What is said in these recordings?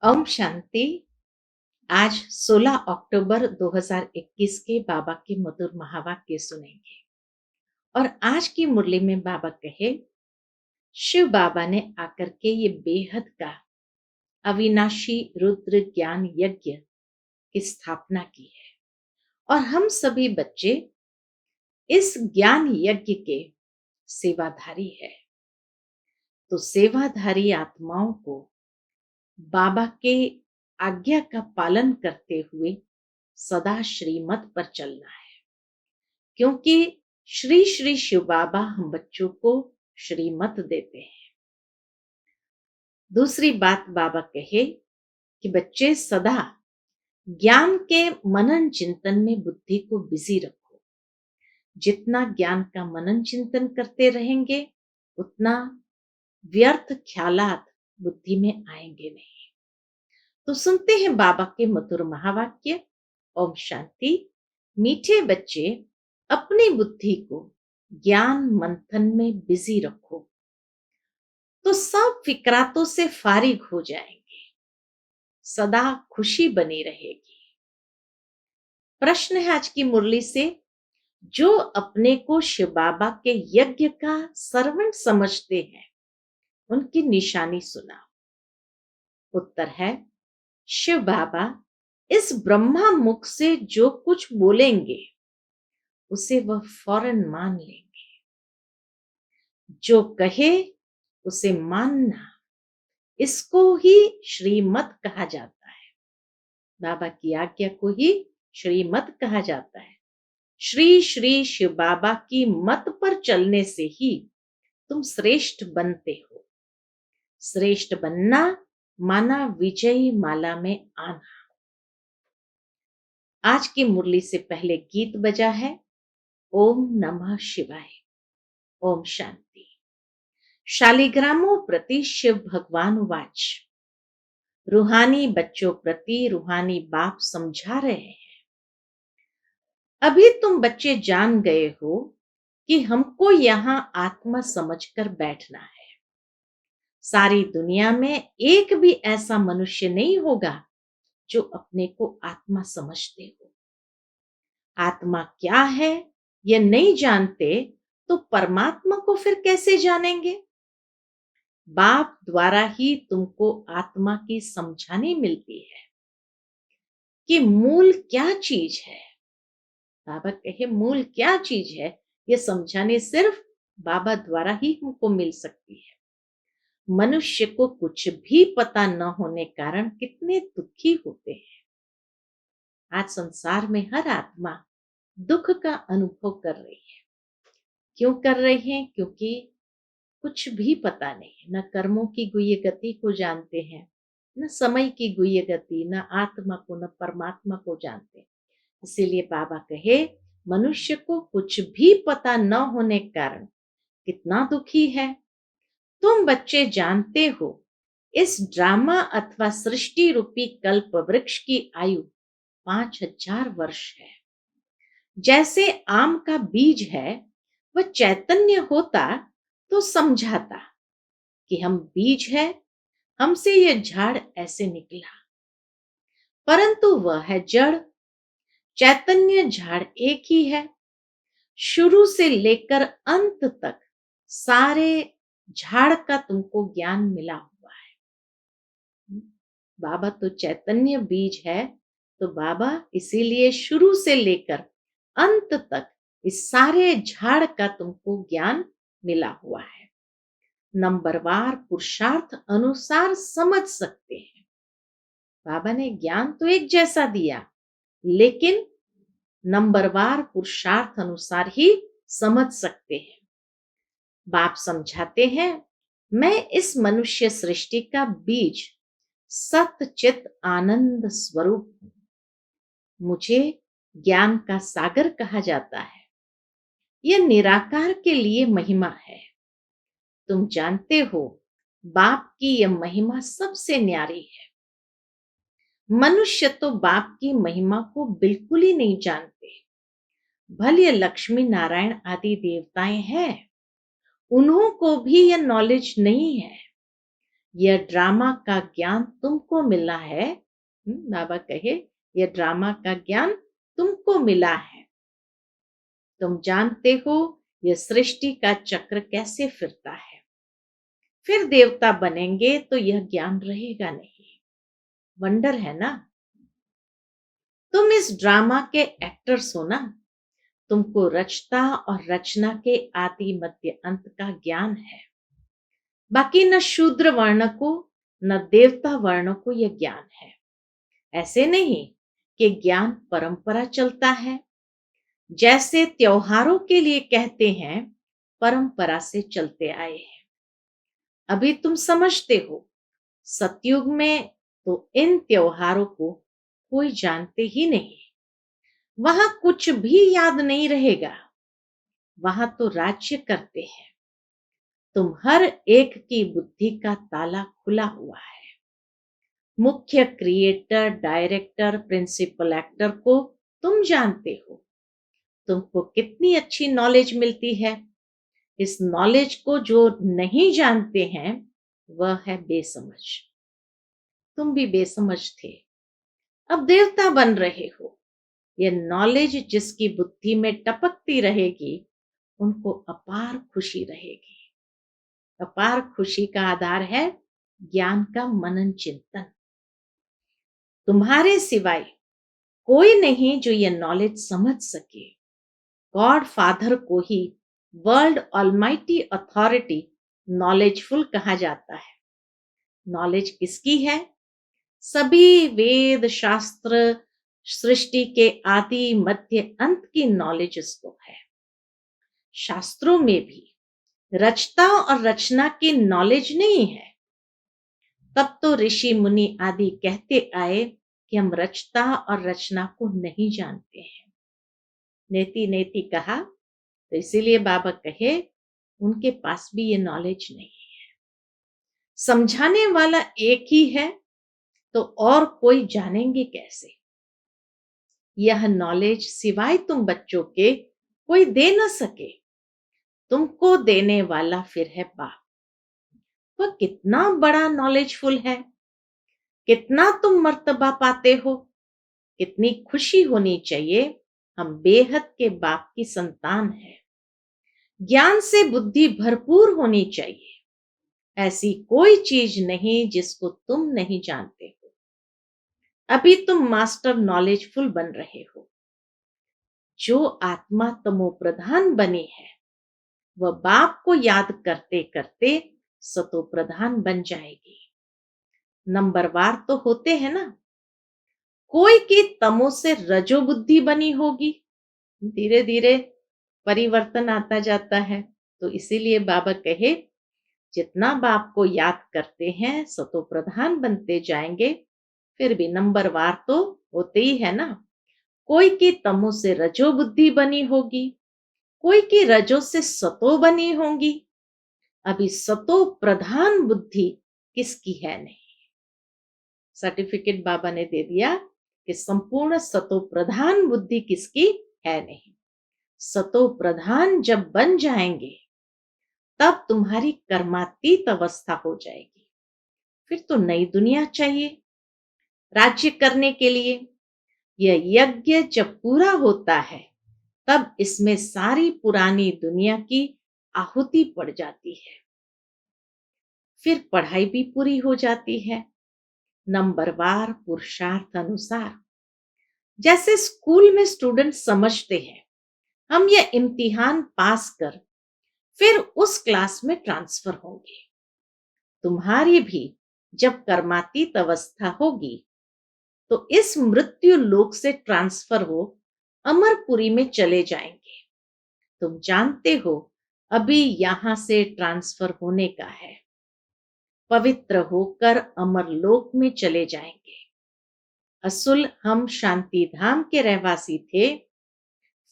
ओम शांति। आज 16 अक्टूबर 2021 के बाबा के मधुर महावाक्य सुनेंगे। और आज की मुरली में बाबा कहे, शिव बाबा ने आकर के ये बेहद का अविनाशी रुद्र ज्ञान यज्ञ की स्थापना की है और हम सभी बच्चे इस ज्ञान यज्ञ के सेवाधारी है। तो सेवाधारी आत्माओं को बाबा के आज्ञा का पालन करते हुए सदा श्रीमत पर चलना है, क्योंकि श्री श्री शिव बाबा हम बच्चों को श्रीमत देते हैं। दूसरी बात बाबा कहे कि बच्चे सदा ज्ञान के मनन चिंतन में बुद्धि को बिजी रखो। जितना ज्ञान का मनन चिंतन करते रहेंगे उतना व्यर्थ ख्यालात बुद्धि में आएंगे नहीं। तो सुनते हैं बाबा के मधुर महावाक्य। ओम शांति। मीठे बच्चे अपनी बुद्धि को ज्ञान मंथन में बिजी रखो तो सब फिक्रातों से फारिग हो जाएंगे, सदा खुशी बनी रहेगी। प्रश्न है आज की मुरली से, जो अपने को शिव बाबा के यज्ञ का सर्वेंट समझते हैं उनकी निशानी सुनाओ। उत्तर है, शिव बाबा इस ब्रह्मा मुख से जो कुछ बोलेंगे उसे वह फौरन मान लेंगे। जो कहे उसे मानना, इसको ही श्रीमत कहा जाता है। बाबा की आज्ञा को ही श्रीमत कहा जाता है। श्री श्री शिव बाबा की मत पर चलने से ही तुम श्रेष्ठ बनते हो। श्रेष्ठ बनना माना विजयी माला में आना। आज की मुरली से पहले गीत बजा है, ओम नमः शिवाय। ओम शांति। शालिग्रामों प्रति शिव भगवान वाच, रूहानी बच्चों प्रति रूहानी बाप समझा रहे हैं। अभी तुम बच्चे जान गए हो कि हमको यहां आत्मा समझकर बैठना है। सारी दुनिया में एक भी ऐसा मनुष्य नहीं होगा जो अपने को आत्मा समझते हो। आत्मा क्या है यह नहीं जानते तो परमात्मा को फिर कैसे जानेंगे। बाप द्वारा ही तुमको आत्मा की समझानी मिलती है कि मूल क्या चीज है। बाबा कहे मूल क्या चीज है, यह समझाने सिर्फ बाबा द्वारा ही हमको मिल सकती है। मनुष्य को कुछ भी पता न होने कारण कितने दुखी होते हैं। आज संसार में हर आत्मा दुख का अनुभव कर रही है। क्यों कर रही है? क्योंकि कुछ भी पता नहीं, न कर्मों की गुह्य गति को जानते हैं, न समय की गुह्य गति, न आत्मा को, न परमात्मा को जानते। इसीलिए बाबा कहे मनुष्य को कुछ भी पता न होने के कारण कितना दुखी है। तुम बच्चे जानते हो इस ड्रामा अथवा सृष्टि रूपी कल्प वृक्ष की आयु 5000 वर्ष है। जैसे आम का बीज है, वह चैतन्य होता तो समझाता कि हम बीज है, हमसे यह झाड़ ऐसे निकला। परंतु वह है जड़, चैतन्य झाड़ एक ही है। शुरू से लेकर अंत तक सारे झाड़ का तुमको ज्ञान मिला हुआ है। बाबा तो चैतन्य बीज है, तो बाबा इसीलिए शुरू से लेकर अंत तक इस सारे झाड़ का तुमको ज्ञान मिला हुआ है। नंबरवार पुरुषार्थ अनुसार समझ सकते हैं। बाबा ने ज्ञान तो एक जैसा दिया, लेकिन नंबरवार पुरुषार्थ अनुसार ही समझ सकते हैं। बाप समझाते हैं, मैं इस मनुष्य सृष्टि का बीज सतचित आनंद स्वरूप हूं। मुझे ज्ञान का सागर कहा जाता है। यह निराकार के लिए महिमा है। तुम जानते हो बाप की यह महिमा सबसे न्यारी है। मनुष्य तो बाप की महिमा को बिल्कुल ही नहीं जानते। भले लक्ष्मी नारायण आदि देवताएं हैं, उन्हों को भी यह नॉलेज नहीं है यह ड्रामा का ज्ञान तुमको मिला है। बाबा कहे, यह ड्रामा का ज्ञान तुमको मिला है। तुम जानते हो यह सृष्टि का चक्र कैसे फिरता है। फिर देवता बनेंगे तो यह ज्ञान रहेगा नहीं। वंडर है ना। तुम इस ड्रामा के एक्टर्स हो ना। तुमको रचता और रचना के आदि मध्य अंत का ज्ञान है। बाकी न शूद्र वर्ण को न देवता वर्ण को यह ज्ञान है। ऐसे नहीं कि ज्ञान परंपरा चलता है। जैसे त्योहारों के लिए कहते हैं, परंपरा से चलते आए हैं। अभी तुम समझते हो, सतयुग में तो इन त्योहारों को कोई जानते ही नहीं। वहां कुछ भी याद नहीं रहेगा। वहां तो राज्य करते हैं। तुम हर एक की बुद्धि का ताला खुला हुआ है। मुख्य क्रिएटर, डायरेक्टर, प्रिंसिपल एक्टर को तुम जानते हो। तुमको कितनी अच्छी नॉलेज मिलती है। इस नॉलेज को जो नहीं जानते हैं, वह है बेसमझ। तुम भी बेसमझ थे, अब देवता बन रहे हो। यह नॉलेज जिसकी बुद्धि में टपकती रहेगी, उनको अपार खुशी रहेगी। अपार खुशी का आधार है ज्ञान का मनन चिंतन। तुम्हारे सिवाय कोई नहीं जो यह नॉलेज समझ सके। गॉड फादर को ही वर्ल्ड ऑलमाइटी अथॉरिटी नॉलेजफुल कहा जाता है। नॉलेज किसकी है? सभी वेद शास्त्र सृष्टि के आदि मध्य अंत की नॉलेज इसको है। शास्त्रों में भी रचता और रचना की नॉलेज नहीं है। तब तो ऋषि मुनि आदि कहते आए कि हम रचता और रचना को नहीं जानते हैं। नेति नेति कहा, तो इसीलिए बाबा कहे उनके पास भी ये नॉलेज नहीं है। समझाने वाला एक ही है, तो और कोई जानेंगे कैसे? यह नॉलेज सिवाय तुम बच्चों के कोई दे न सके। तुमको देने वाला फिर है बाप। वह कितना बड़ा नॉलेजफुल है। कितना तुम मर्तबा पाते हो। कितनी खुशी होनी चाहिए। हम बेहद के बाप की संतान है। ज्ञान से बुद्धि भरपूर होनी चाहिए। ऐसी कोई चीज नहीं जिसको तुम नहीं जानते हो। अभी तुम मास्टर नॉलेजफुल बन रहे हो। जो आत्मा तमो प्रधान बनी है, वह बाप को याद करते करते सतो प्रधान बन जाएगी। नंबरवार तो होते हैं ना। कोई की तमो से रजो बुद्धि बनी होगी। धीरे धीरे परिवर्तन आता जाता है। तो इसीलिए बाबा कहे, जितना बाप को याद करते हैं सतो प्रधान बनते जाएंगे। फिर भी नंबरवार तो होते ही है ना। कोई की तमो से रजो बुद्धि बनी होगी, कोई की रजो से सतो बनी होंगी। अभी सतो प्रधान बुद्धि किसकी है नहीं। सर्टिफिकेट बाबा ने दे दिया कि संपूर्ण सतो प्रधान बुद्धि किसकी है नहीं। सतो प्रधान जब बन जाएंगे, तब तुम्हारी कर्मातीत अवस्था हो जाएगी। फिर तो नई दुनिया चाहिए राज्य करने के लिए। यह यज्ञ जब पूरा होता है, तब इसमें सारी पुरानी दुनिया की आहुति पड़ जाती है। फिर पढ़ाई भी पूरी हो जाती है, नंबरवार पुरुषार्थ अनुसार। जैसे स्कूल में स्टूडेंट समझते हैं, हम यह इम्तिहान पास कर फिर उस क्लास में ट्रांसफर होंगे। तुम्हारी भी जब कर्मातीत अवस्था होगी, तो इस मृत्यु लोक से ट्रांसफर हो अमरपुरी में चले जाएंगे। तुम जानते हो, अभी यहां से ट्रांसफर होने का है। पवित्र होकर अमरलोक में चले जाएंगे। असुल हम शांति धाम के रहवासी थे।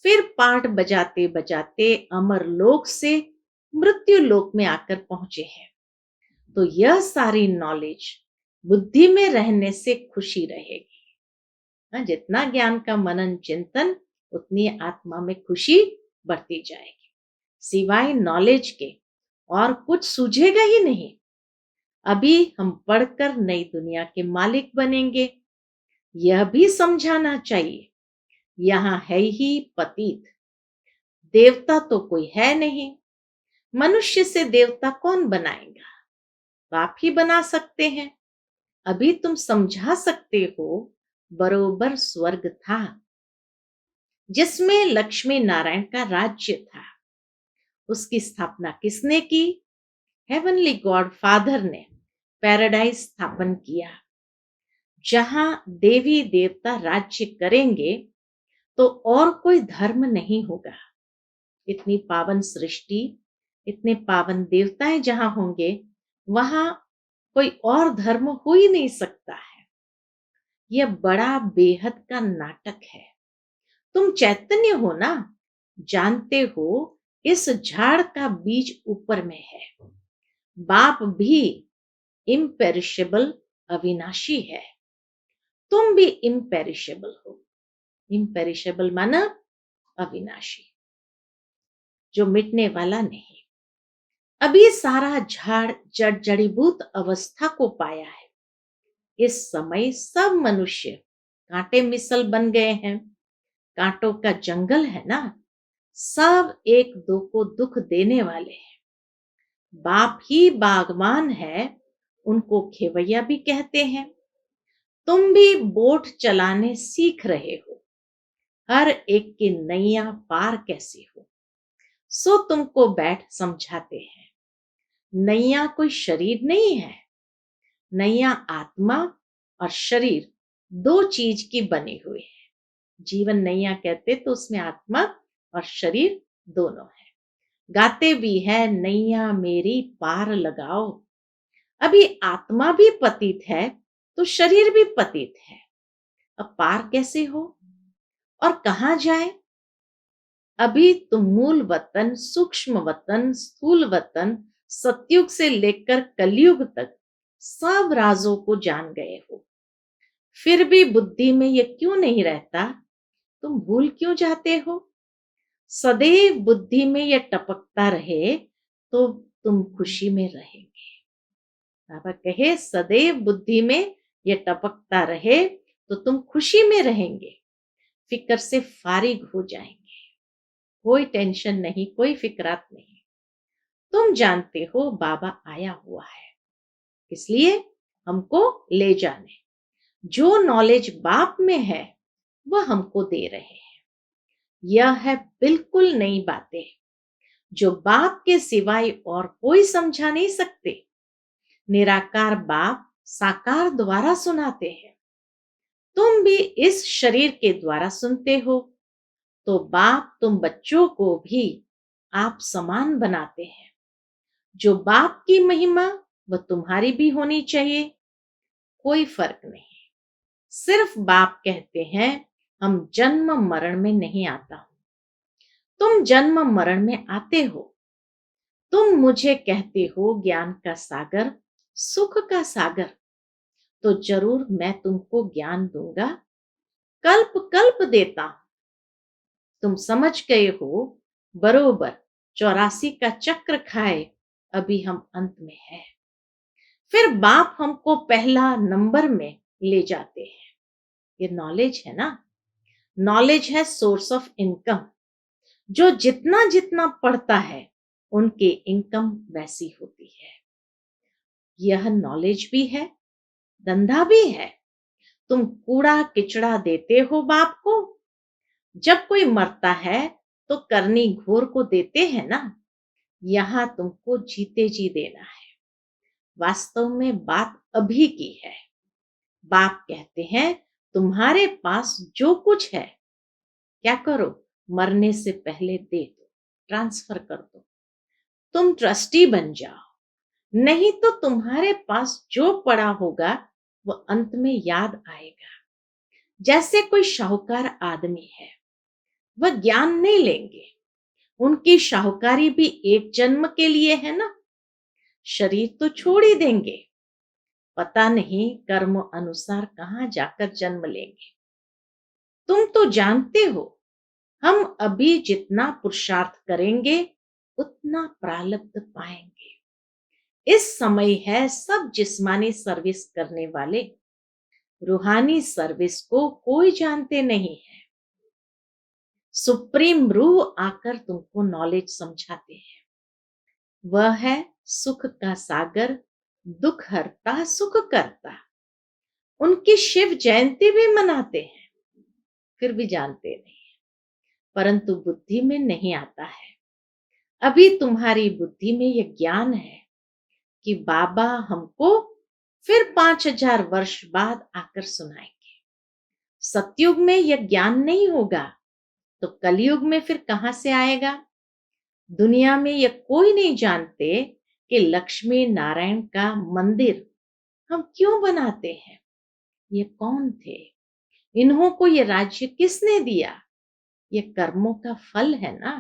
फिर पाठ बजाते बजाते अमरलोक से मृत्यु लोक में आकर पहुंचे हैं। तो यह सारी नॉलेज बुद्धि में रहने से खुशी रहेगी। जितना ज्ञान का मनन चिंतन, उतनी आत्मा में खुशी बढ़ती जाएगी। सिवाय नॉलेज के और कुछ सूझेगा ही नहीं। अभी हम पढ़कर नई दुनिया के मालिक बनेंगे। यह भी समझाना चाहिए, यहाँ है ही पतित, देवता तो कोई है नहीं। मनुष्य से देवता कौन बनाएगा? आप ही बना सकते हैं। अभी तुम समझा सकते हो, बरोबर स्वर्ग था जिसमें लक्ष्मी नारायण का राज्य था। उसकी स्थापना किसने की? हेवनली गॉड फादर ने पैराडाइज स्थापन किया। जहां देवी देवता राज्य करेंगे तो और कोई धर्म नहीं होगा। इतनी पावन सृष्टि, इतने पावन देवताएं जहां होंगे, वहां कोई और धर्म हो ही नहीं सकता है। यह बड़ा बेहद का नाटक है। तुम चैतन्य हो ना, जानते हो इस झाड़ का बीज ऊपर में है। बाप भी इम्पेरिशेबल, अविनाशी है। तुम भी इम्पेरिशेबल हो। इम्पेरिशेबल माना अविनाशी, जो मिटने वाला नहीं। अभी सारा झाड़ जड़ जड़ीबूत अवस्था को पाया है। इस समय सब मनुष्य कांटे मिसल बन गए हैं। कांटों का जंगल है ना, सब एक दो को दुख देने वाले हैं। बाप ही बागवान है, उनको खेवैया भी कहते हैं। तुम भी बोट चलाने सीख रहे हो, हर एक की नैया पार कैसे हो, सो तुमको बैठ समझाते हैं। नैया कोई शरीर नहीं है। नैया आत्मा और शरीर दो चीज की बनी हुई है। जीवन नैया कहते तो उसमें आत्मा और शरीर दोनों है। गाते भी है, नैया मेरी पार लगाओ। अभी आत्मा भी पतित है तो शरीर भी पतित है। अब पार कैसे हो और कहां जाए? अभी तुम मूल वतन, सूक्ष्म वतन, स्थूल वतन, सतयुग से लेकर कलयुग तक सब राजों को जान गए हो। फिर भी बुद्धि में ये क्यों नहीं रहता? तुम भूल क्यों जाते हो? सदैव बुद्धि में ये टपकता रहे तो तुम खुशी में रहेंगे। बाबा कहे सदैव बुद्धि में ये टपकता रहे तो तुम खुशी में रहेंगे, फिक्र से फारिग हो जाएंगे। कोई टेंशन नहीं, कोई फिक्रात नहीं। तुम जानते हो बाबा आया हुआ है, इसलिए हमको ले जाने। जो नॉलेज बाप में है वह हमको दे रहे हैं। यह है बिल्कुल नई बातें जो बाप के सिवाय और कोई समझा नहीं सकते। निराकार बाप साकार द्वारा सुनाते हैं। तुम भी इस शरीर के द्वारा सुनते हो, तो बाप तुम बच्चों को भी आप समान बनाते हैं। जो बाप की महिमा वह तुम्हारी भी होनी चाहिए। कोई फर्क नहीं। सिर्फ बाप कहते हैं हम जन्म मरण में नहीं आता हूं। तुम जन्म मरण में आते हो। तुम मुझे कहते हो ज्ञान का सागर, सुख का सागर, तो जरूर मैं तुमको ज्ञान दूंगा, कल्प कल्प देता हूं। तुम समझ गए हो, बरोबर 84 का चक्र खाए अभी हम अंत में है। फिर बाप हमको पहला नंबर में ले जाते हैं। ये नॉलेज है ना, नॉलेज है सोर्स ऑफ इनकम। जो जितना जितना पढ़ता है उनकी इनकम वैसी होती है। यह नॉलेज भी है, धंधा भी है। तुम कूड़ा किचड़ा देते हो बाप को। जब कोई मरता है तो करनी घोर को देते हैं ना, यहां तुमको जीते जी देना है। वास्तव में बात अभी की है। बाप कहते हैं तुम्हारे पास जो कुछ है, क्या करो, मरने से पहले दे दो, ट्रांसफर कर दो। तुम ट्रस्टी बन जाओ, नहीं तो तुम्हारे पास जो पड़ा होगा वो अंत में याद आएगा। जैसे कोई शाहूकार आदमी है, वह ज्ञान नहीं लेंगे। उनकी शाहूकारी भी एक जन्म के लिए है ना, शरीर तो छोड़ ही देंगे। पता नहीं कर्म अनुसार कहां जाकर जन्म लेंगे। तुम तो जानते हो, हम अभी जितना पुरुषार्थ करेंगे उतना प्रारब्ध पाएंगे। इस समय है सब जिस्मानी सर्विस करने वाले, रूहानी सर्विस को कोई जानते नहीं है। सुप्रीम रूह आकर तुमको नॉलेज समझाते हैं। वह है सुख का सागर, दुख हरता सुख करता। उनकी शिव जयंती भी मनाते हैं, फिर भी जानते नहीं, परंतु बुद्धि में नहीं आता है। अभी तुम्हारी बुद्धि में यह ज्ञान है कि बाबा हमको फिर 5000 वर्ष बाद आकर सुनाएंगे। सतयुग में यह ज्ञान नहीं होगा तो कलयुग में फिर कहां से आएगा? दुनिया में यह कोई नहीं जानते कि लक्ष्मी नारायण का मंदिर हम क्यों बनाते हैं। ये कौन थे? इन्हों को ये राज्य किसने दिया? ये कर्मों का फल है ना।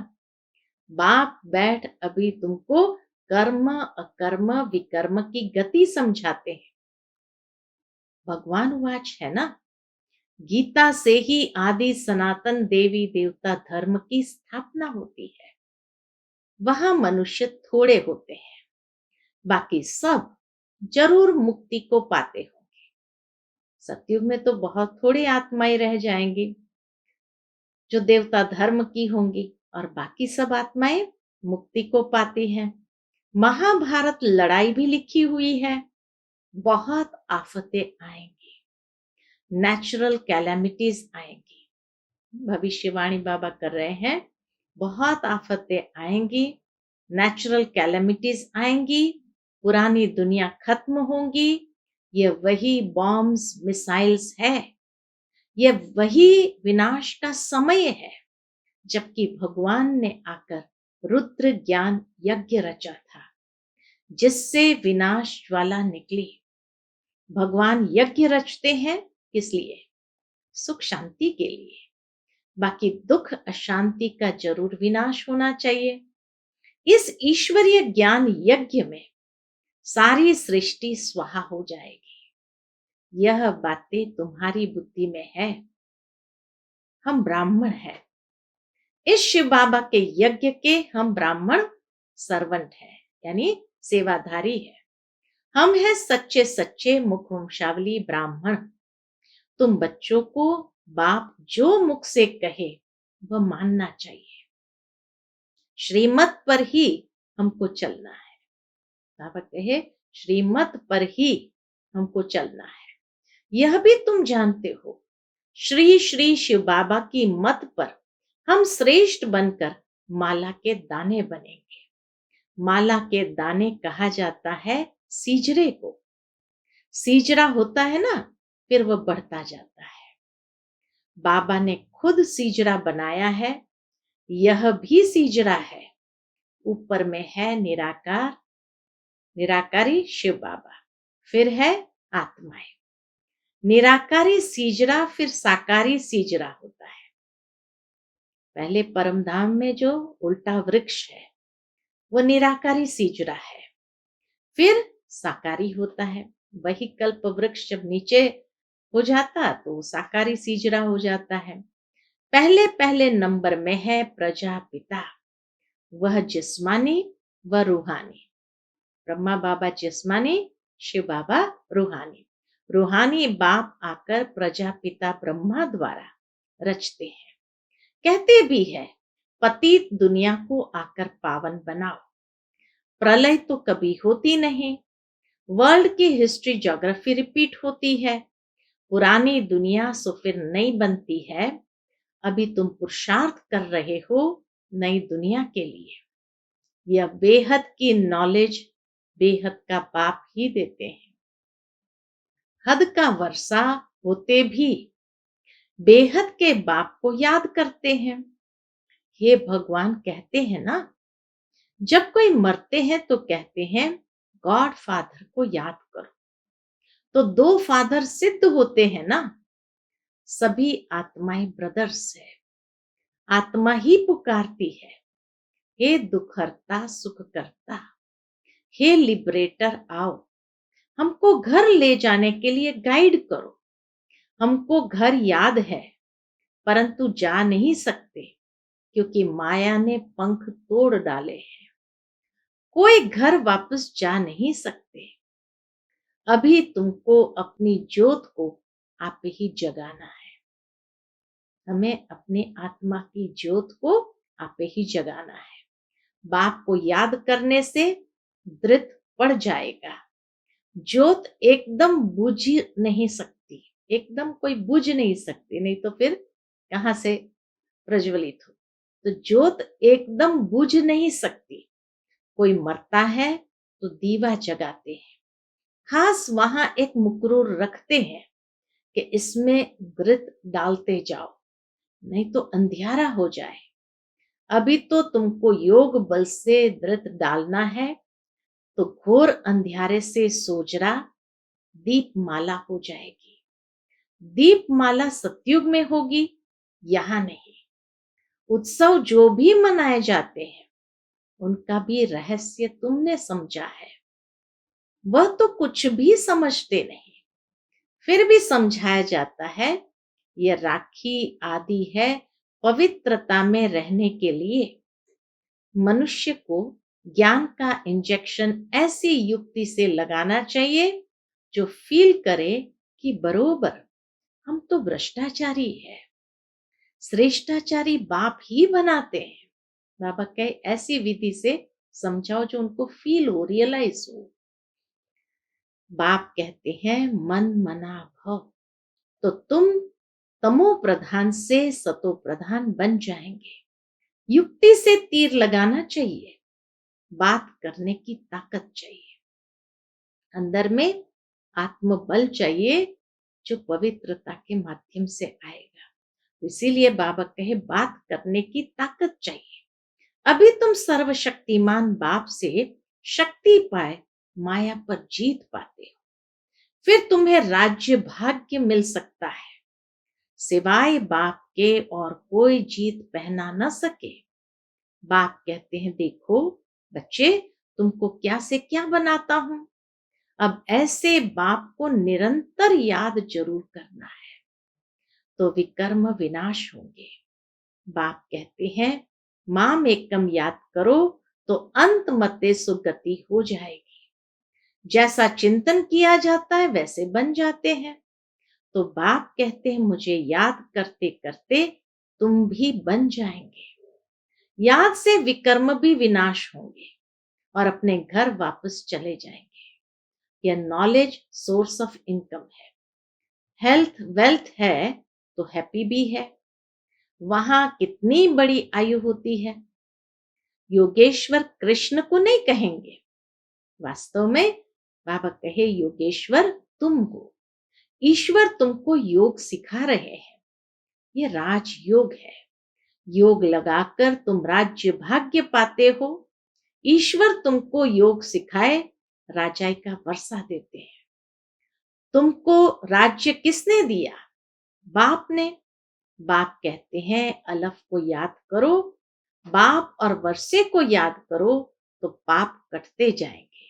बाप बैठ अभी तुमको कर्म अकर्म विकर्म की गति समझाते हैं। भगवान वाच है ना, गीता से ही आदि सनातन देवी देवता धर्म की स्थापना होती है। वहां मनुष्य थोड़े होते हैं, बाकी सब जरूर मुक्ति को पाते होंगे। सतयुग में तो बहुत थोड़ी आत्माएं रह जाएंगी जो देवता धर्म की होंगी, और बाकी सब आत्माएं मुक्ति को पाती हैं। महाभारत लड़ाई भी लिखी हुई है। बहुत आफतें आएंगी, नेचुरल कैलेमिटीज आएंगी। भविष्यवाणी बाबा कर रहे हैं, बहुत आफतें आएंगी, नेचुरल कैलेमिटीज आएंगी, पुरानी दुनिया खत्म होगी। ये वही बॉम्ब्स मिसाइल्स है, ये वही विनाश का समय है, जबकि भगवान ने आकर रुद्र ज्ञान यज्ञ रचा था जिससे विनाश ज्वाला निकली। भगवान यज्ञ रचते हैं किस लिए? सुख शांति के लिए। बाकी दुख अशांति का जरूर विनाश होना चाहिए। इस ईश्वरीय ज्ञान यज्ञ में सारी सृष्टि स्वाहा हो जाएगी। यह बातें तुम्हारी बुद्धि में है। हम ब्राह्मण हैं, इस शिव बाबा के यज्ञ के हम ब्राह्मण सर्वेंट हैं, यानी सेवाधारी है। हम हैं सच्चे सच्चे मुखवंशावली ब्राह्मण। तुम बच्चों को बाप जो मुख से कहे वह मानना चाहिए। श्रीमत पर ही हमको चलना है। बाबा कहे श्रीमत पर ही हमको चलना है। यह भी तुम जानते हो, श्री श्री शिव बाबा की मत पर हम श्रेष्ठ बनकर माला के दाने बनेंगे। माला के दाने कहा जाता है सीजरे को। सीजरा होता है ना, फिर वह बढ़ता जाता है। बाबा ने खुद सीजरा बनाया है, यह भी सीजरा है। ऊपर में है निराकार, निराकारी शिव बाबा, फिर है आत्माएं। निराकारी सीजरा फिर साकारी सीजरा होता है। पहले परमधाम में जो उल्टा वृक्ष है वो निराकारी सीजरा है, फिर साकारी होता है। वही कल्प वृक्ष जब नीचे हो जाता तो साकारी सीजरा हो जाता है। पहले पहले नंबर में है प्रजापिता, वह जिस्मानी व रूहानी। ब्रह्मा बाबा जिस्मानी, शिव बाबा रूहानी। रूहानी बाप आकर प्रजापिता ब्रह्मा द्वारा रचते हैं। कहते भी है पतित दुनिया को आकर पावन बनाओ। प्रलय तो कभी होती नहीं, वर्ल्ड की हिस्ट्री ज्योग्राफी रिपीट होती है। पुरानी दुनिया सो फिर नई बनती है। अभी तुम पुरुषार्थ कर रहे हो नई दुनिया के लिए। यह बेहद की नॉलेज बेहद का बाप ही देते हैं। हद का वर्षा होते भी बेहद के बाप को याद करते हैं। हे भगवान कहते हैं ना, जब कोई मरते हैं तो कहते हैं गॉड फादर को याद करो। तो दो फादर सिद्ध होते हैं ना। सभी आत्माएं ब्रदर्स है। आत्मा ही पुकारती है, हे दुखहर्ता सुख करता, हे लिबरेटर आओ, हमको घर ले जाने के लिए गाइड करो। हमको घर याद है परंतु जा नहीं सकते क्योंकि माया ने पंख तोड़ डाले हैं। कोई घर वापस जा नहीं सकते। अभी तुमको अपनी ज्योत को आप ही जगाना है। हमें अपनी आत्मा की ज्योत को आप ही जगाना है। बाप को याद करने से दृत पड़ जाएगा। ज्योत एकदम बुझ नहीं सकती, एकदम कोई बुझ नहीं सकती, नहीं तो फिर कहां से प्रज्वलित हो। तो ज्योत एकदम बुझ नहीं सकती। कोई मरता है तो दीवा जगाते हैं, खास वहां एक मुकरूर रखते हैं कि इसमें घृत डालते जाओ, नहीं तो अंधियारा हो जाए। अभी तो तुमको योग बल से घृत डालना है, तो घोर अंधियारे से सोजरा दीप माला हो जाएगी। दीप माला सतयुग में होगी, यहां नहीं। उत्सव जो भी मनाए जाते हैं उनका भी रहस्य तुमने समझा है। वह तो कुछ भी समझते नहीं, फिर भी समझाया जाता है। यह राखी आदि है पवित्रता में रहने के लिए। मनुष्य को ज्ञान का इंजेक्शन ऐसी युक्ति से लगाना चाहिए जो फील करे कि बरोबर हम तो भ्रष्टाचारी है, श्रेष्ठाचारी बाप ही बनाते हैं। बाबा कहे ऐसी विधि से समझाओ जो उनको फील हो, रियलाइज हो। बाप कहते हैं मन मना भव, तो तुम तमो प्रधान से सतो प्रधान बन जाएंगे। युक्ति से तीर लगाना चाहिए, बात करने की ताकत चाहिए, अंदर में आत्मबल चाहिए जो पवित्रता के माध्यम से आएगा। इसीलिए बाबा कहे बात करने की ताकत चाहिए। अभी तुम सर्वशक्तिमान बाप से शक्ति पाए माया पर जीत पाते हो, फिर तुम्हें राज्य भाग्य मिल सकता है। सिवाय बाप के और कोई जीत पहना न सके। बाप कहते हैं देखो बच्चे, तुमको क्या से क्या बनाता हूं। अब ऐसे बाप को निरंतर याद जरूर करना है, तो विकर्म विनाश होंगे। बाप कहते हैं माम एकम याद करो तो अंत मते सुगति हो जाएगी। जैसा चिंतन किया जाता है वैसे बन जाते हैं। तो बाप कहते हैं मुझे याद करते करते तुम भी बन जाएंगे। याद से विकर्म भी विनाश होंगे और अपने घर वापस चले जाएंगे। यह नॉलेज सोर्स ऑफ इनकम है। हेल्थ वेल्थ है तो हैप्पी भी है। वहां कितनी बड़ी आयु होती है। योगेश्वर कृष्ण को नहीं कहेंगे, वास्तव में बाबा कहे योगेश्वर तुम हो। ईश्वर तुमको योग सिखा रहे हैं। ये राजयोग है। योग लगाकर तुम राज्य भाग्य पाते हो। ईश्वर तुमको योग सिखाए राजाई का वर्षा देते हैं। तुमको राज्य किसने दिया? बाप ने। बाप कहते हैं अलफ को याद करो, बाप और वर्षे को याद करो तो पाप कटते जाएंगे।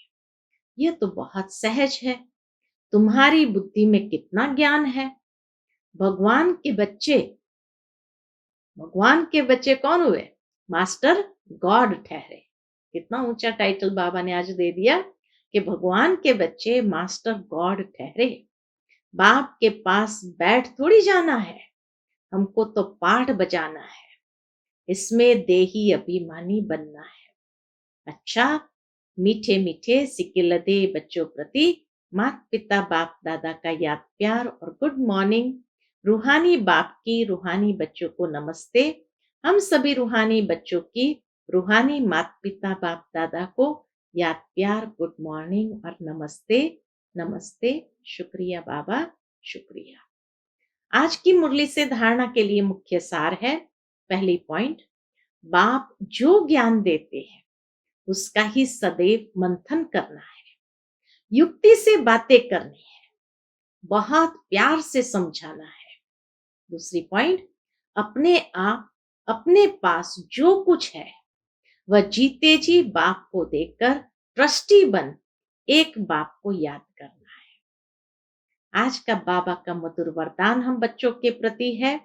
यह तो बहुत सहज है। तुम्हारी बुद्धि में कितना ज्ञान है। भगवान के बच्चे, भगवान के बच्चे कौन हुए? मास्टर गॉड ठहरे। कितना ऊंचा टाइटल बाबा ने आज दे दिया कि भगवान के बच्चे मास्टर गॉड ठहरे। बाप के पास बैठ थोड़ी जाना है, हमको तो पाठ बजाना है। इसमें देही अभिमानी बनना है। अच्छा, मीठे मीठे सिकिलदे बच्चों प्रति माता पिता बाप दादा का याद प्यार और गुड मॉर्निंग। रूहानी बाप की रूहानी बच्चों को नमस्ते। हम सभी रूहानी बच्चों की रूहानी माता पिता बाप दादा को याद प्यार, गुड मॉर्निंग और नमस्ते। नमस्ते, शुक्रिया बाबा, शुक्रिया। आज की मुरली से धारणा के लिए मुख्य सार है। पहली पॉइंट, बाप जो ज्ञान देते हैं उसका ही सदैव मंथन करना है। युक्ति से बातें करनी है, बहुत प्यार से समझाना है। दूसरी पॉइंट, अपने आप अपने पास जो कुछ है वह जीते जी बाप को देकर ट्रस्टी बन एक बाप को याद करना है। आज का बाबा का मधुर वरदान हम बच्चों के प्रति है,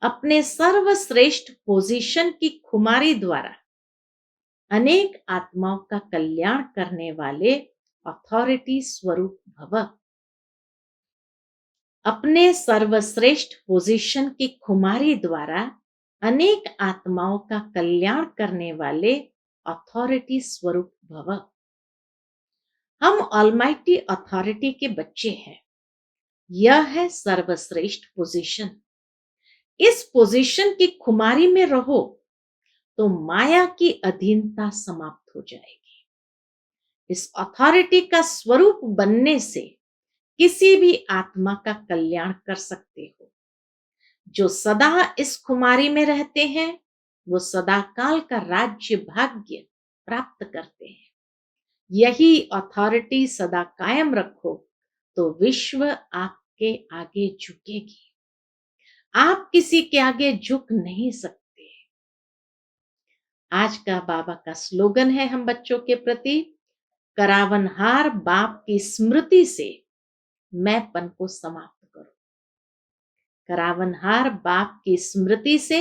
अपने सर्वश्रेष्ठ पोजीशन की खुमारी द्वारा अनेक आत्माओं का कल्याण करने वाले अथॉरिटी स्वरूप भव। अपने सर्वश्रेष्ठ पोजीशन की खुमारी द्वारा अनेक आत्माओं का कल्याण करने वाले अथॉरिटी स्वरूप भव। हम ऑलमाइटी अथॉरिटी के बच्चे हैं। यह है सर्वश्रेष्ठ पोजीशन। इस पोजीशन की खुमारी में रहो तो माया की अधीनता समाप्त हो जाएगी। इस अथॉरिटी का स्वरूप बनने से किसी भी आत्मा का कल्याण कर सकते हो। जो सदा इस खुमारी में रहते हैं वो सदा काल का राज्य भाग्य प्राप्त करते हैं। यही अथॉरिटी सदा कायम रखो तो विश्व आपके आगे झुकेगी। आप किसी के आगे झुक नहीं सकते। आज का बाबा का स्लोगन है हम बच्चों के प्रति, करावनहार बाप की स्मृति से मैंपन को समाप्त करो। करावनहार बाप की स्मृति से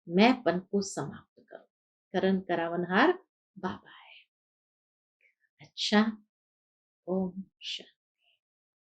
मैंपन को समाप्त करो। करण करावनहार बाबा है। अच्छा, ओम शांति।